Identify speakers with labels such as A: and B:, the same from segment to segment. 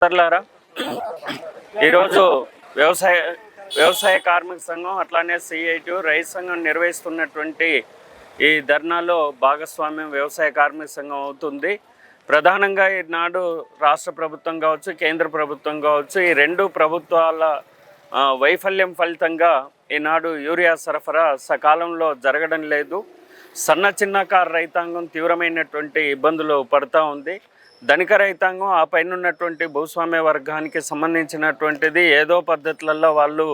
A: సోదరులారా, ఈరోజు వ్యవసాయ వ్యవసాయ కార్మిక సంఘం అట్లానే సిఐటి రైతు సంఘం నిర్వహిస్తున్నటువంటి ఈ ధర్నాలో భాగస్వామ్యం వ్యవసాయ కార్మిక సంఘం అవుతుంది. ప్రధానంగా ఈనాడు రాష్ట్ర ప్రభుత్వం కావచ్చు, కేంద్ర ప్రభుత్వం కావచ్చు, ఈ రెండు ప్రభుత్వాల వైఫల్యం ఫలితంగా ఈనాడు యూరియా సరఫరా సకాలంలో జరగడం లేదు. సన్న చిన్నకారు రైతాంగం తీవ్రమైనటువంటి ఇబ్బందులు పడుతూ ఉంది. ధనిక రైతాంగం ఆ పైన ఉన్నటువంటి భూస్వామ్య వర్గానికి సంబంధించినటువంటిది ఏదో పద్ధతులలో వాళ్ళు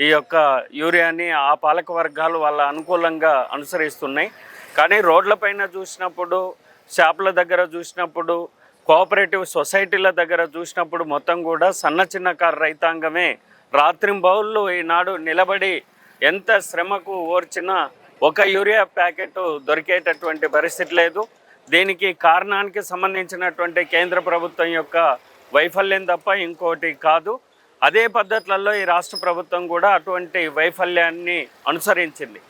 A: ఈ యొక్క యూరియాని ఆ పాలక వర్గాలు వాళ్ళ అనుకూలంగా అనుసరిస్తున్నాయి. కానీ రోడ్లపైన చూసినప్పుడు, షాపుల దగ్గర చూసినప్పుడు, కోఆపరేటివ్ సొసైటీల దగ్గర చూసినప్పుడు మొత్తం కూడా సన్న చిన్నకారు రైతాంగమే రాత్రింబౌళ్ళు ఈనాడు నిలబడి ఎంత శ్రమకు ఓర్చినా ఒక యూరియా ప్యాకెట్ దొరికేటటువంటి పరిస్థితి లేదు. దీనికి కారణానికి సంబంధించినటువంటి కేంద్ర ప్రభుత్వం యొక్క వైఫల్యం తప్ప ఇంకోటి కాదు. అదే పద్ధతులలో ఈ రాష్ట్ర ప్రభుత్వం కూడా అటువంటి వైఫల్యాన్ని అనుసరించింది.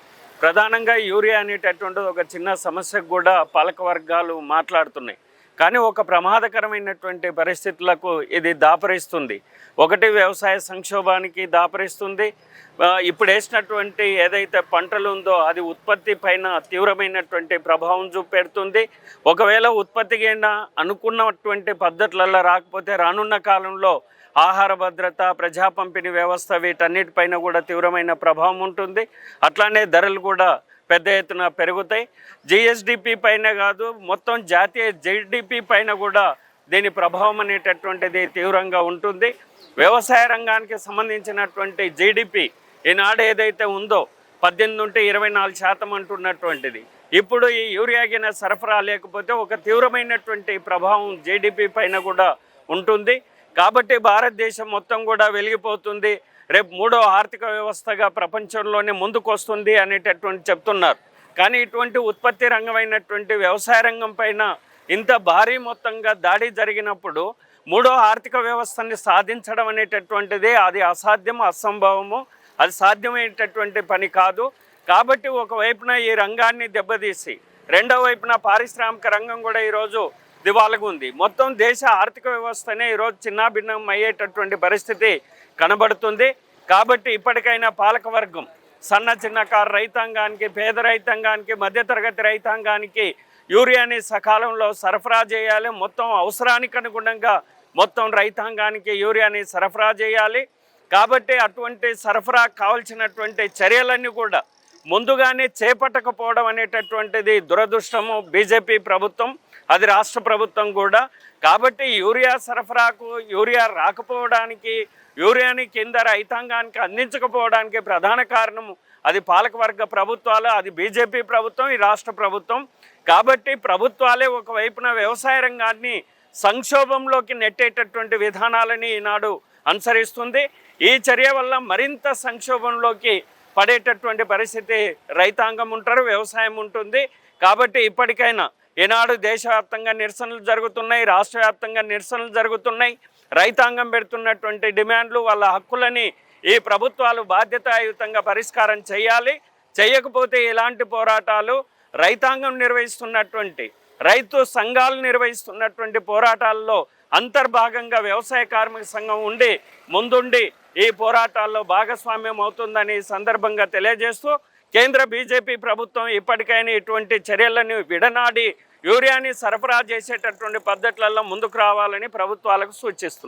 A: ప్రధానంగా యూరియా అనేటటువంటిది ఒక చిన్న సమస్యకు కూడా పాలక వర్గాలు మాట్లాడుతున్నాయి. కానీ ఒక ప్రమాదకరమైనటువంటి పరిస్థితులకు ఇది దాపరిస్తుంది. ఒకటి వ్యవసాయ సంక్షోభానికి దాపరిస్తుంది. ఇప్పుడు వేసినటువంటి ఏదైతే పంటలు ఉందో అది ఉత్పత్తి పైన తీవ్రమైనటువంటి ప్రభావం చూపెడుతుంది. ఒకవేళ ఉత్పత్తికి అనుకున్నటువంటి పద్ధతులలో రాకపోతే రానున్న కాలంలో ఆహార భద్రత, ప్రజా పంపిణీ వ్యవస్థ వీటన్నిటిపైన కూడా తీవ్రమైన ప్రభావం ఉంటుంది. అట్లానే ధరలు కూడా పెద్ద ఎత్తున పెరుగుతాయి. జిఎస్డిపి పైన కాదు, మొత్తం జాతీయ జిడిపి పైన కూడా దీని ప్రభావం అనేటటువంటిది తీవ్రంగా ఉంటుంది. వ్యవసాయ రంగానికి సంబంధించినటువంటి జిడిపి ఈనాడు ఏదైతే ఉందో 18 నుండి 24% అంటున్నటువంటిది ఇప్పుడు ఈ యూరియాగిన సరఫరా లేకపోతే ఒక తీవ్రమైనటువంటి ప్రభావం జిడిపి పైన కూడా ఉంటుంది. కాబట్టి భారతదేశం మొత్తం కూడా వెలిగిపోతుంది, రేపు 3వ ఆర్థిక వ్యవస్థగా ప్రపంచంలోనే ముందుకు వస్తుంది అనేటటువంటి చెప్తున్నారు. కానీ ఇటువంటి ఉత్పత్తి రంగమైనటువంటి వ్యవసాయ రంగం పైన ఇంత భారీ మొత్తంగా దాడి జరిగినప్పుడు 3వ ఆర్థిక వ్యవస్థని సాధించడం అనేటటువంటిది అది అసాధ్యం, అసంభవము, అది సాధ్యమైనటువంటి పని కాదు. కాబట్టి ఒకవైపున ఈ రంగాన్ని దెబ్బతీసి రెండవ వైపున పారిశ్రామిక రంగం కూడా ఈరోజు దివాళగా ఉంది. మొత్తం దేశ ఆర్థిక వ్యవస్థనే ఈరోజు చిన్నాభిన్నం అయ్యేటటువంటి పరిస్థితి కనబడుతుంది. కాబట్టి ఇప్పటికైనా పాలకవర్గం సన్న చిన్నకారు రైతాంగానికి, పేద రైతాంగానికి, మధ్యతరగతి రైతాంగానికి యూరియాని సకాలంలో సరఫరా చేయాలి. మొత్తం అవసరానికి అనుగుణంగా మొత్తం రైతాంగానికి యూరియాని సరఫరా చేయాలి. కాబట్టి అటువంటి సరఫరా కావాల్సినటువంటి చర్యలన్నీ కూడా ముందుగానే చేపట్టకపోవడం అనేటటువంటిది దురదృష్టము బీజేపీ ప్రభుత్వం, అది రాష్ట్ర ప్రభుత్వం కూడా. కాబట్టి యూరియా సరఫరాకు, యూరియా రాకపోవడానికి, యూరియాని కింద రైతాంగానికి అందించకపోవడానికి ప్రధాన కారణం అది పాలకవర్గ ప్రభుత్వాలు, అది బీజేపీ ప్రభుత్వం, ఈ రాష్ట్ర ప్రభుత్వం. కాబట్టి ప్రభుత్వాలే ఒకవైపున వ్యవసాయ రంగాన్ని సంక్షోభంలోకి నెట్టేటటువంటి విధానాలని ఈనాడు అనుసరిస్తుంది. ఈ చర్య వల్ల మరింత సంక్షోభంలోకి పడేటటువంటి పరిస్థితి రైతాంగం ఉంటారు, వ్యవసాయం ఉంటుంది. కాబట్టి ఇప్పటికైనా ఈనాడు దేశవ్యాప్తంగా నిరసనలు జరుగుతున్నాయి, రాష్ట్ర వ్యాప్తంగా నిరసనలు జరుగుతున్నాయి. రైతాంగం పెడుతున్నటువంటి డిమాండ్లు, వాళ్ళ హక్కులని ఈ ప్రభుత్వాలు బాధ్యతాయుతంగా పరిష్కారం చేయాలి. చేయకపోతే ఇలాంటి పోరాటాలు రైతాంగం నిర్వహిస్తున్నటువంటి, రైతు సంఘాలు నిర్వహిస్తున్నటువంటి పోరాటాల్లో అంతర్భాగంగా వ్యవసాయ కార్మిక సంఘం ఉండి ముందుండి ఈ పోరాటాల్లో భాగస్వామ్యం అవుతుందని సందర్భంగా తెలియజేస్తూ కేంద్ర బీజేపీ ప్రభుత్వం ఇప్పటికైనా ఇటువంటి చర్యలను విడనాడి యూరియాని సరఫరా చేసేటటువంటి పద్ధతులలో ముందుకు రావాలని ప్రభుత్వాలకు సూచిస్తుంది.